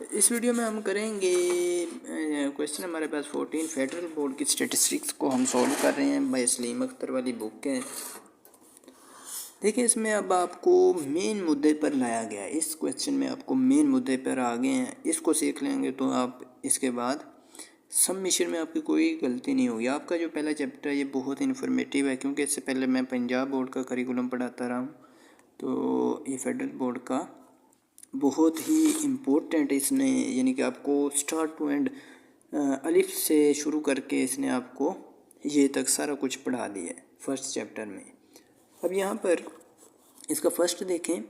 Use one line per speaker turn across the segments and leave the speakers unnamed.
इस वीडियो में हम करेंगे क्वेश्चन हमारे पास 14 फेडरल बोर्ड की स्टैटिस्टिक्स को हम सॉल्व कर रहे हैं भाई सलीम अख्तर वाली बुक है। देखिए इसमें अब आपको मेन मुद्दे पर लाया गया है। इस क्वेश्चन में आपको मेन मुद्दे पर आ गए हैं, इसको सीख लेंगे तो आप इसके बाद सबमिशन में आपकी कोई गलती नहीं होगी। आपका जो पहला चैप्टर है ये बहुत इन्फॉर्मेटिव है, क्योंकि इससे पहले मैं पंजाब बोर्ड का करिकुलम पढ़ाता रहा हूँ, तो ये फेडरल बोर्ड का बहुत ही इम्पोर्टेंट इसने, यानी कि आपको स्टार्ट टू एंड अलिफ से शुरू करके इसने आपको ये तक सारा कुछ पढ़ा दिया है फर्स्ट चैप्टर में। अब यहाँ पर इसका फर्स्ट देखें,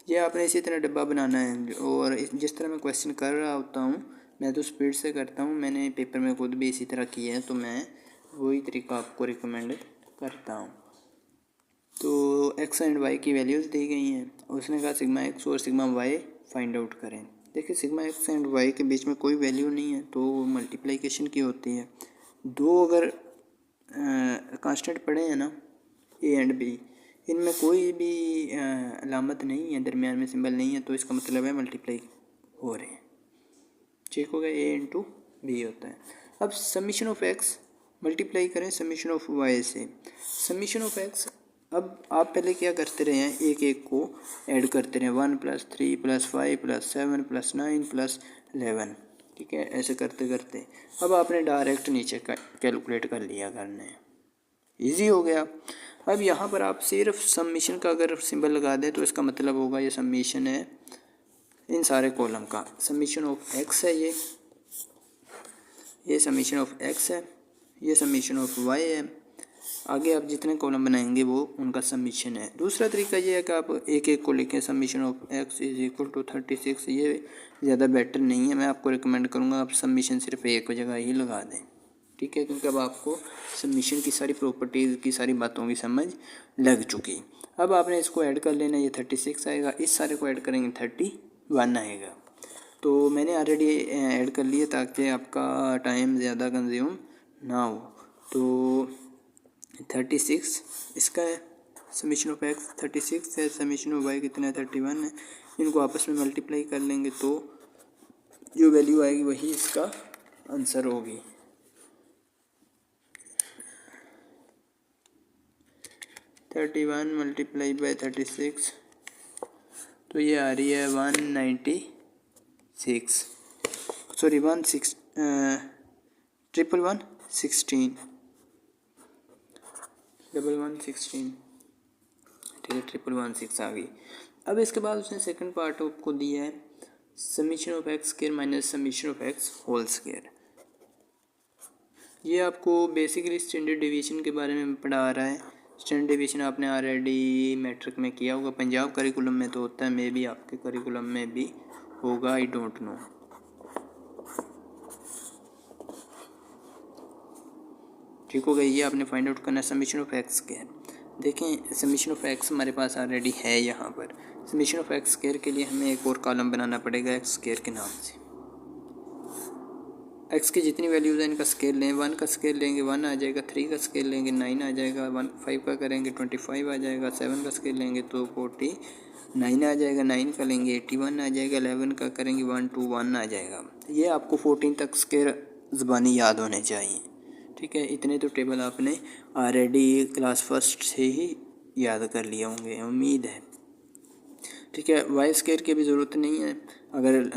ये आपने इसी तरह डब्बा बनाना है और जिस तरह मैं क्वेश्चन कर रहा होता हूँ मैं तो स्पीड से करता हूँ, मैंने पेपर में खुद भी इसी तरह किया है, तो मैं वही तरीका आपको रिकमेंड करता हूँ। तो एक्स एंड वाई की वैल्यूज़ दी गई हैं, उसने कहा सिग्मा एक्स और सिग्मा वाई फाइंड आउट करें। देखिए सिग्मा एक्स एंड वाई के बीच में कोई वैल्यू नहीं है, तो मल्टीप्लिकेशन की होती है। दो अगर कांस्टेंट पड़े हैं ना, ए एंड बी, इनमें कोई भी अलामत नहीं है, दरमियान में सिंबल नहीं है, तो इसका मतलब है मल्टीप्लाई हो रहे हैं। ठीक हो गया, ए इंटू बी होता है। अब समीशन ऑफ एक्स मल्टीप्लाई करें समीशन ऑफ वाई से। समीशन ऑफ एक्स, अब आप पहले क्या करते रहे हैं, एक एक को ऐड करते रहे, 1 + 3 + 5 + 7 + 9 + 11, ठीक है, ऐसे करते करते अब आपने डायरेक्ट नीचे का कैलकुलेट कर लिया करने, इजी हो गया। अब यहाँ पर आप सिर्फ समीशन का अगर सिंबल लगा दें तो इसका मतलब होगा ये समीशन है इन सारे कॉलम का। समीशन ऑफ एक्स है, ये समीशन ऑफ एक्स है, ये समीशन ऑफ वाई है। आगे आप जितने कॉलम बनाएंगे वो उनका समीशन है। दूसरा तरीका ये है कि आप एक एक को लिखें, समीशन ऑफ एक्स = 36। ये ज़्यादा बेटर नहीं है, मैं आपको रिकमेंड करूँगा आप समीशन सिर्फ एक जगह ही लगा दें, ठीक है, क्योंकि अब आपको समीशन की सारी प्रॉपर्टीज़ की सारी बातों की समझ लग चुकी। अब आपने इसको ऐड कर लेना, ये 36 आएगा, इस सारे को ऐड करेंगे 31 आएगा। तो मैंने ऑलरेडी ऐड कर लिए ताकि आपका टाइम ज़्यादा कंज्यूम ना हो। तो 36 इसका है, समीशन ऑफ एक्स 36 है, समीशन ऑफ वाई कितना है 31 है। इनको आपस में मल्टीप्लाई कर लेंगे तो जो वैल्यू आएगी वही इसका आंसर होगी। थर्टी वन मल्टीप्लाई बाई 36, तो ये आ रही है 196, सॉरी 116, 1116, ठीक है, 1116 आ गई। अब इसके बाद उसने सेकंड पार्ट आपको दिया है summation of x square minus summation of X whole square. ये आपको बेसिकली स्टैंडर्ड डिवीजन के बारे में पढ़ा रहा है। स्टैंडर्ड डिवीजन आपने ऑलरेडी मैट्रिक में किया होगा, पंजाब करिकुलम में तो होता है, मे भी आपके करिकुलम में भी होगा, आई डोंट नो। ठीक हो गई, ये आपने फाइंड आउट करना है समीशन ऑफ एक्स स्क्वायर। देखें समीशन ऑफ एक्स हमारे पास ऑलरेडी है यहाँ पर। समीशन ऑफ एक्स स्क्वायर के लिए हमें एक और कॉलम बनाना पड़ेगा एक्स स्क्वायर के नाम से। एक्स की जितनी वैल्यूज़ हैं इनका स्केल लें, 1 का स्केल लेंगे 1 आ जाएगा, 3 का स्केल लेंगे 9 आ जाएगा, 5 का करेंगे 25 आ जाएगा, 7 का स्केल लेंगे तो 49 आ जाएगा, 9 का लेंगे 81 आ जाएगा, 11 का करेंगे 121 आ जाएगा। ये आपको 14 तक स्केल ज़बानी याद होने चाहिए, ठीक है। इतने तो टेबल आपने ऑलरेडी क्लास फर्स्ट से ही याद कर लिए होंगे, उम्मीद है, ठीक है। वाई स्क्वायर की भी ज़रूरत नहीं है, अगर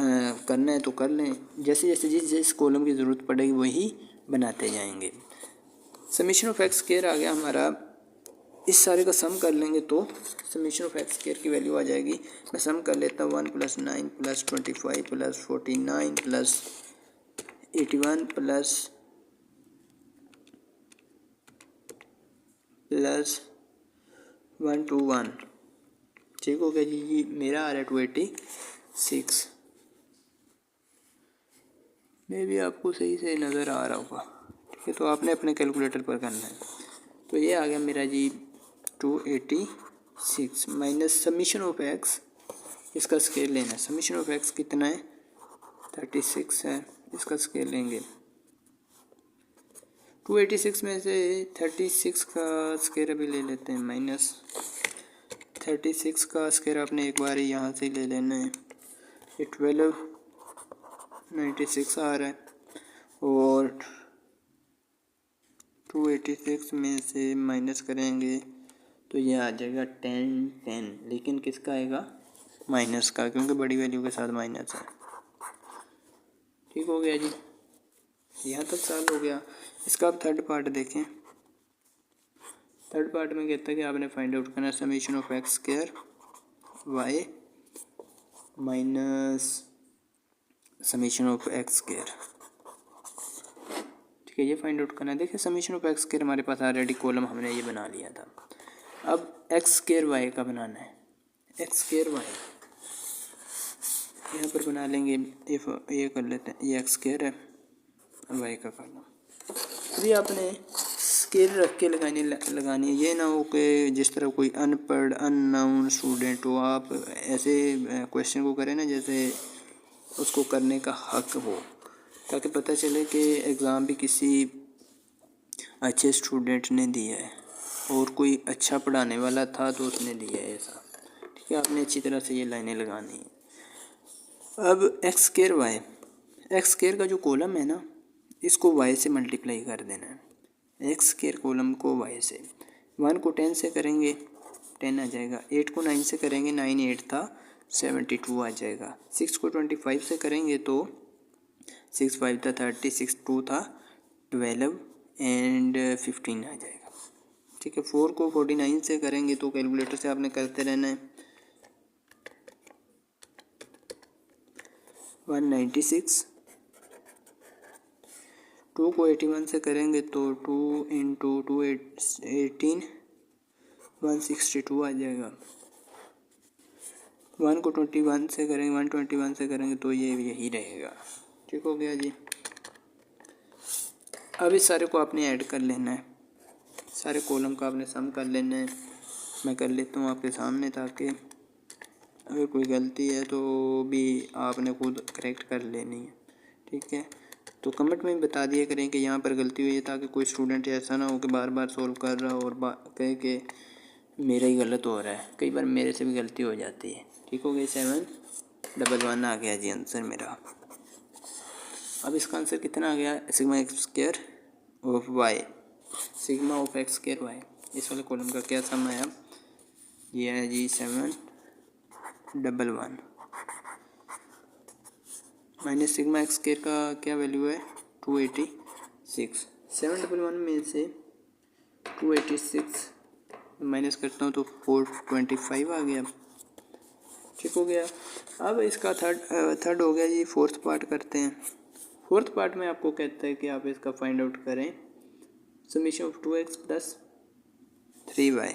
करना है तो कर लें, जैसे जैसे जिस कॉलम की ज़रूरत पड़ेगी वही बनाते जाएंगे। समीशन ऑफ एक्स स्क्वायर आ गया हमारा, इस सारे का सम कर लेंगे तो समीशन ऑफ एक्स स्क्वायर की वैल्यू आ जाएगी। मैं सम कर लेता हूँ 1 + 9 + 25 + 49 + 81 + 121, ठीक हो गया जी। मेरा आ रहा है 286, मे भी आपको सही से नज़र आ रहा होगा, ठीक है, तो आपने अपने कैलकुलेटर पर करना है। तो ये आ गया मेरा जी 286 माइनस समीशन ऑफ एक्स, इसका स्केल लेना है। समीशन ऑफ एक्स कितना है 36 है, इसका स्केल लेंगे 286 में से 36 का स्केयर अभी ले लेते हैं, माइनस 36 का स्केयर आपने एक बार ही यहाँ से ले लेना है, ये 1296 आ रहा है और 286 में से माइनस करेंगे तो ये आ जाएगा 10, लेकिन किसका आएगा? माइनस का, क्योंकि बड़ी वैल्यू के साथ माइनस है। ठीक हो गया जी, यहाँ तक सॉल्व हो गया। इसका आप थर्ड पार्ट देखें। थर्ड पार्ट में कहता है कि आपने फाइंड आउट करना summation of x square Y minus summation of x square. ठीक है, ये फाइंड आउट करना है। देखिए समीशन ऑफ एक्स स्क्वायर हमारे पास ऑलरेडी कॉलम हमने ये बना लिया था। अब एक्स स्क्वायर वाई का बनाना है। एक्स स्क्वायर वाई यहाँ पर बना लेंगे। इफ ये कर लेते हैं, ये एक्स स्क्वायर है वाई का कॉलम। फिर आपने स्केल रख के लगानी है। ये ना हो कि जिस तरह कोई अनपढ़ अननोन स्टूडेंट हो, आप ऐसे क्वेश्चन को करें ना जैसे उसको करने का हक हो, ताकि पता चले कि एग्ज़ाम भी किसी अच्छे स्टूडेंट ने दिया है और कोई अच्छा पढ़ाने वाला था तो उसने दिया है ऐसा। ठीक है, आपने अच्छी तरह से ये लाइनें लगानी है। अब X square Y, X square का जो कॉलम है ना इसको वाई से मल्टीप्लाई कर देना है। एक्स स्क्वायर कॉलम को वाई से, 1 को 10 से करेंगे 10 आ जाएगा, 8 को 9 से करेंगे 9 8 था 72 आ जाएगा, 6 को 25 से करेंगे तो 6 5 था 30, 6 2 था 12 एंड 15 आ जाएगा। ठीक है, 4 को 49 से करेंगे तो कैलकुलेटर से आपने करते रहना है 196। 2 को 81 से करेंगे तो 2 इंटू 2 18 162 आ जाएगा। 1 को 21 से करेंगे 121 से करेंगे तो ये यही रहेगा। ठीक हो गया जी। अब इस सारे को आपने ऐड कर लेना है, सारे कॉलम का आपने सम कर लेना है। मैं कर लेता हूँ आपके सामने, ताकि अगर कोई गलती है तो भी आपने खुद करेक्ट कर लेनी है। ठीक है, तो कमेंट में बता दिया करें कि यहाँ पर गलती हुई है, ताकि कोई स्टूडेंट ऐसा ना हो कि बार बार सॉल्व कर रहा हो और कहे कि मेरा ही गलत हो रहा है। कई बार मेरे से भी गलती हो जाती है। ठीक हो गई, 711 आ गया जी आंसर मेरा। अब इसका आंसर कितना आ गया? Sigma x square of Y, sigma of x square Y, इस वाले कॉलम का क्या सम है? अब ये है जी 711 माइनस सिग्मा एक्स स्क्वायर का क्या वैल्यू है? 286। 711 में से 286 माइनस करता हूँ तो 425 आ गया। ठीक हो गया। अब इसका थर्ड हो गया जी। फोर्थ पार्ट करते हैं। फोर्थ पार्ट में आपको कहता है कि आप इसका फाइंड आउट करें summation of 2x plus 3y।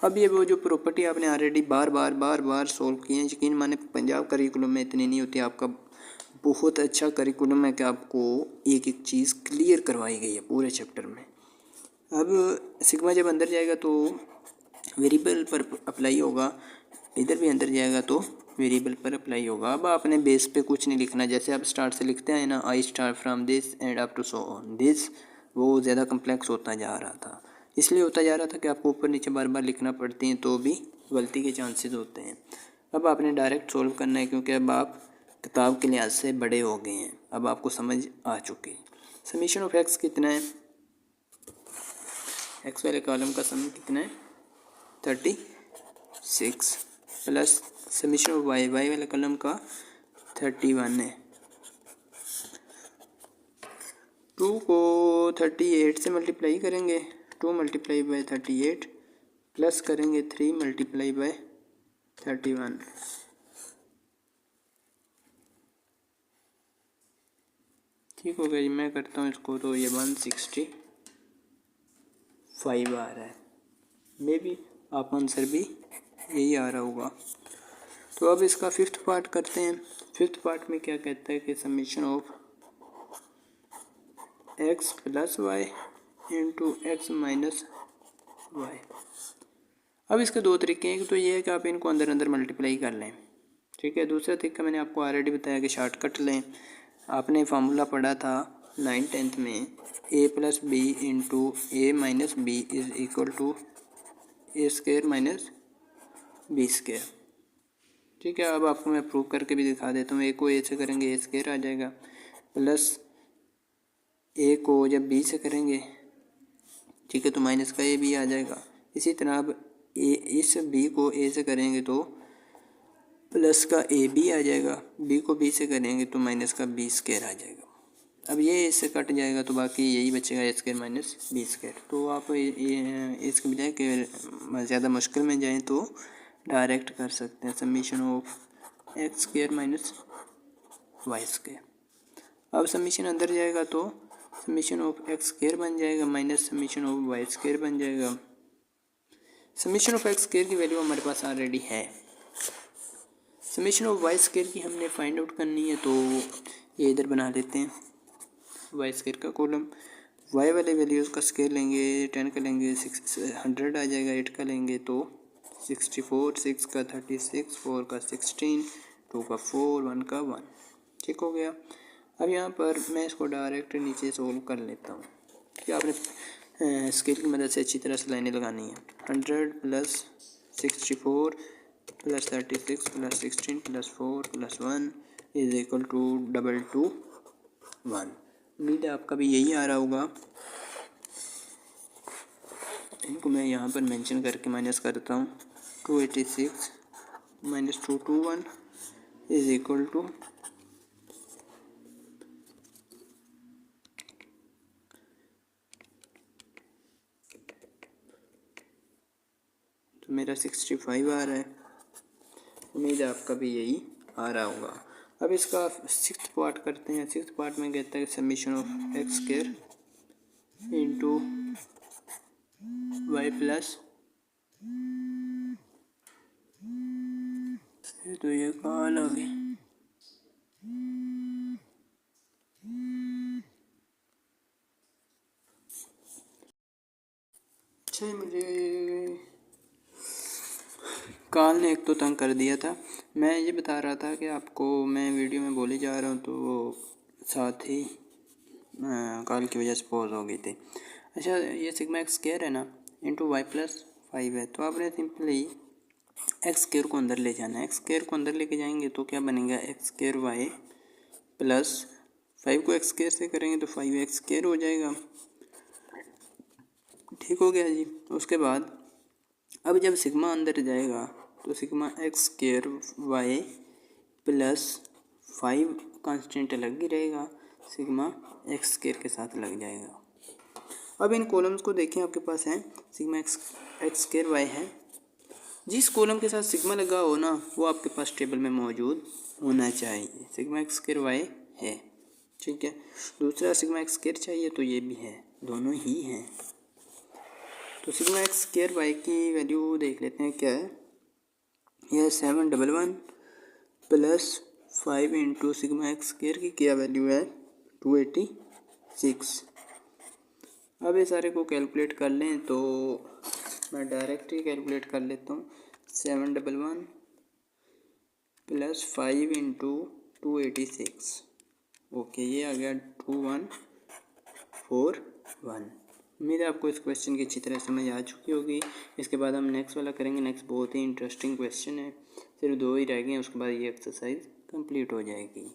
अब ये वो जो प्रॉपर्टी आपने ऑलरेडी बार बार सॉल्व की है, यकीन माने पंजाब करिकुलम में इतनी नहीं होती। आपका बहुत अच्छा करिकुलम है कि आपको एक एक चीज़ क्लियर करवाई गई है पूरे चैप्टर में। अब सिग्मा जब अंदर जाएगा तो वेरिएबल पर अप्लाई होगा, इधर भी अंदर जाएगा तो वेरिएबल पर अप्लाई होगा। अब आपने बेस पे कुछ नहीं लिखना, जैसे आप स्टार्ट से लिखते हैं ना, I start from this end up to so on this, वो ज़्यादा कम्प्लेक्स होता जा रहा था। इसलिए होता जा रहा था कि आपको ऊपर नीचे बार बार लिखना पड़ती हैं, तो भी गलती के चांसेस होते हैं। अब आपने डायरेक्ट सोल्व करना है, क्योंकि अब आप किताब के लिहाज से बड़े हो गए हैं, अब आपको समझ आ चुकी। समीशन ऑफ एक्स कितना है? एक्स वाले कॉलम का सम कितना है? 36 प्लस समीशन ऑफ वाई वाले कॉलम का 31 है। 2 को 38 से मल्टीप्लाई करेंगे, 2 मल्टीप्लाई बाई 38 प्लस करेंगे 3 मल्टीप्लाई बाई 31। ठीक हो गया जी। मैं करता हूँ इसको, तो ये 165 आ रहा है। मे बी आप आंसर भी यही आ रहा होगा। तो अब इसका फिफ्थ पार्ट करते हैं। फिफ्थ पार्ट में क्या कहता है कि summation of x plus y into x minus y. अब इसके दो तरीके हैं। एक तो ये है कि आप इनको अंदर अंदर मल्टीप्लाई कर लें, ठीक है। दूसरा तरीका मैंने आपको ऑलरेडी बताया कि शॉर्टकट लें। आपने फार्मूला पढ़ा था 9th में, a plus b into a minus b is equal to a square minus b square. ठीक है, अब आपको मैं प्रूव करके भी दिखा देता हूँ। ए को ए से करेंगे ए स्क्वायर आ जाएगा, प्लस ए को जब बी से करेंगे, ठीक है, तो माइनस का ए बी आ जाएगा। इसी तरह अब ए इस बी को ए से करेंगे तो प्लस का ए बी आ जाएगा, बी को बी से करेंगे तो माइनस का बी स्क्वायर आ जाएगा। अब ये इससे कट जाएगा तो बाकी यही बचेगा ए स्क्वायर माइनस बी स्क्वायर। तो आप इसके बजाय कि ज़्यादा मुश्किल में जाएं तो डायरेक्ट कर सकते हैं, summation of x square minus y square. अब समीशन अंदर जाएगा तो समीशन ऑफ एक्स स्क्वायर बन जाएगा minus summation of y square बन जाएगा। समीशन ऑफ एक्स स्क्वायर की वैल्यू हमारे पास ऑलरेडी है। समीशन ऑफ वाई स्क्वायर की हमने फाइंड आउट करनी है, तो ये इधर बना लेते हैं वाई स्क्वायर का कॉलम। वाई वाले वैल्यूज़ का स्क्वायर लेंगे, 10 का लेंगे 100 आ जाएगा, 8 का लेंगे तो 64, 6 का 36, 4 का 16, 2 का 4, 1 का 1। ठीक हो गया। अब यहाँ पर मैं इसको डायरेक्ट नीचे सोल्व कर लेता हूँ कि आपने स्केल की मदद से अच्छी तरह से लाइनें लगानी है। 100 plus 64 plus 36 plus 16 plus 4 plus 1 is equal to 221। उम्मीद है आपका भी यही आ रहा होगा। इनको मैं यहाँ पर मेंशन करके माइनस करता हूँ। 286 माइनस 221 इज इक्वल टू तो मेरा 65 आ रहा है। उम्मीद है आपका भी यही आ रहा होगा। अब इसका सिक्स्थ पार्ट करते हैं। सिक्स्थ पार्ट में कहता है summation of x square into y plus, तो ये कॉल हो गई। अच्छा, मुझे कॉल ने एक तो तंग कर दिया था। मैं ये बता रहा था कि आपको मैं वीडियो में बोले जा रहा हूँ तो साथ ही कॉल की वजह से पॉज हो गई थी। अच्छा, ये सिग्मा एक्स स्क्वायर है ना इंटू वाई प्लस 5 है, तो आपने सिंपली एक्स स्क्वायर को अंदर ले जाना है। एक्स स्क्वायर को अंदर लेके जाएंगे तो क्या बनेगा, एक्स स्क्वायर वाई प्लस 5 को एक्स स्क्वायर से करेंगे तो 5x स्क्वायर हो जाएगा। ठीक हो गया जी। उसके बाद अब जब सिग्मा अंदर जाएगा तो sigma x square y plus 5 constant अलग ही रहेगा, सिग्मा एक्स स्क्वायर के साथ लग जाएगा। अब इन कॉलम्स को देखें, आपके पास है सिग्मा एक्स स्क्वायर वाई है। जिस कॉलम के साथ सिग्मा लगा हो ना वो आपके पास टेबल में मौजूद होना चाहिए। सिग्मा एक्स स्क्वायर वाई है, ठीक है। दूसरा सिग्मा एक्स स्क्वायर चाहिए तो ये भी है, दोनों ही हैं। तो सिग्मा एक्स स्क्वायर वाई की वैल्यू देख लेते हैं क्या है। यह 711 plus 5 into sigma x square की क्या वैल्यू है, 286। अब ये सारे को कैलकुलेट कर लें तो मैं डायरेक्ट ही कैलकुलेट कर लेता हूँ। 711 प्लस 5 इंटू 286, ओके, ये आ गया 2141। उम्मीद है आपको इस क्वेश्चन की अच्छी तरह समझ आ चुकी होगी। इसके बाद हम नेक्स्ट वाला करेंगे। नेक्स्ट बहुत ही इंटरेस्टिंग क्वेश्चन है, सिर्फ 2 ही रह गए हैं, उसके बाद ये एक्सरसाइज कंप्लीट हो जाएगी।